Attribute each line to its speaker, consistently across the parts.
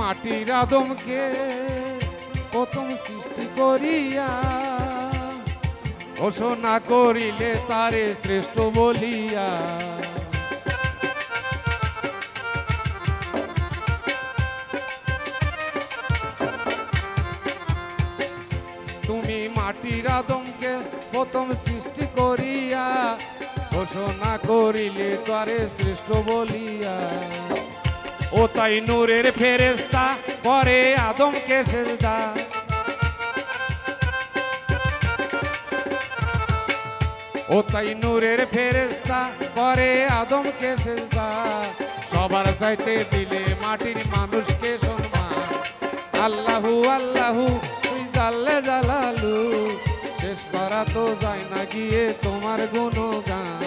Speaker 1: মাটির আদমকে প্রথম সৃষ্টি করিয়া ঘোষণা করিলে তারে শ্রেষ্ঠ বলিয়া। তুমি মাটির আদমকে প্রথম সৃষ্টি করিয়া ঘোষণা করিলে তারে শ্রেষ্ঠ বলিয়া। ও তাই নূরের ফেরেশতা করে আদমকে সেজদা। ও তাই নূরের ফেরেশতা করে আদমকে সেজদা। সবার চাইতে দিলে মাটির মানুষকে সম্মান। আল্লাহু আল্লাহু তুই জাল্লে জালালু, শেষ করা তো যায় না গিয়ে তোমার গুণগান।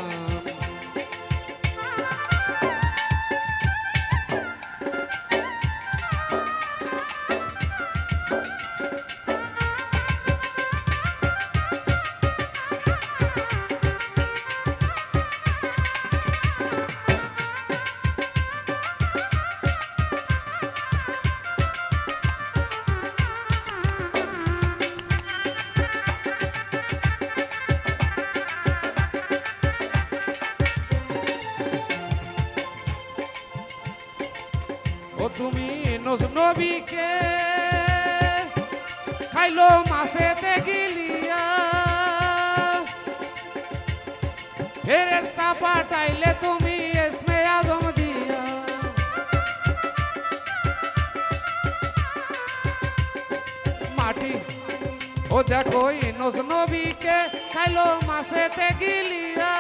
Speaker 1: ও তুমি নবীকে খাইলো মাছেতে গিলিয়া, ফেরেশতা পাঠাইলে তুমি ইসমে আজম দিয়া। মাটি ও দেখো নবীকে খাইলো মাছেতে গিলিয়া,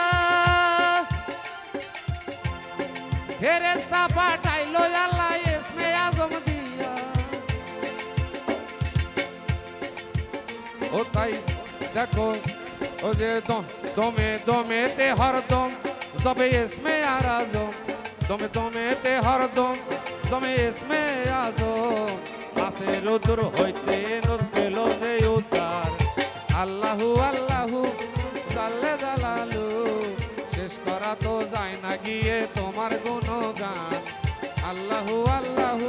Speaker 1: ফেরেশতা পাঠাইলো আল্লাহ ইসমে আজম দিয়া। ও তাই দেখো ও যে দমে দমেতে হরদম তবে ইসমে আর আজম। দমে দমেতে হরদম দমে ইসমে আজম। আসে রুদ্র হইতে নূর পেল যে উদ্ধার। আল্লাহু আল্লাহু জাল্লে জালালু, শেষ করা তো যায় না গিয়ে তোমার গুণগান। আল্লাহু আল্লাহু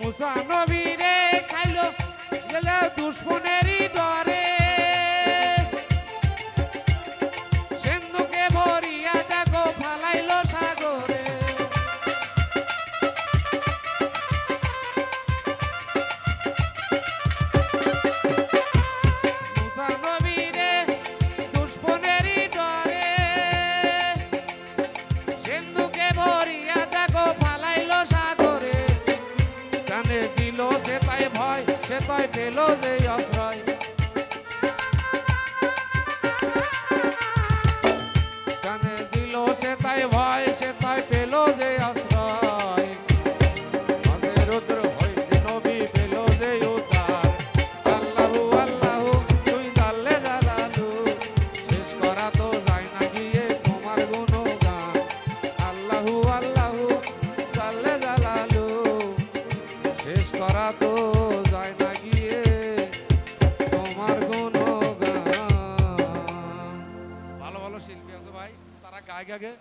Speaker 1: মুসা নবীরে খাইলো গেলে দুশ্মনেরই ডরে। সিন্ধুকে ভরিয়া দেখো ফালাইলো সাগরে। মুসা নবীরে দুশ্মনেরই ডরে। সিন্ধুকে ভরিয়া দেখো ফালাইলো সাগরে। কানে দিল সে তাই ভয়, সে তাই পেল যে আশ্রয়। কানে দিল সে তাই ভয়, সে তাই পেল যে আশ্রয়। রুদ্র হইতে নবী পেল যে উদ্ধার। আল্লাহু আল্লাহু তুই জাল্লে জালালু, শেষ করা তো যায় না গিয়ে তোমার গুণগান। আল্লাহু আল্লাহু জাল্লে জালালু, শেষ করা তো যায় না গিয়ে তোমার গুণগান। ভালো ভালো শিল্পী আছে ভাই, তারা গায় গাগে।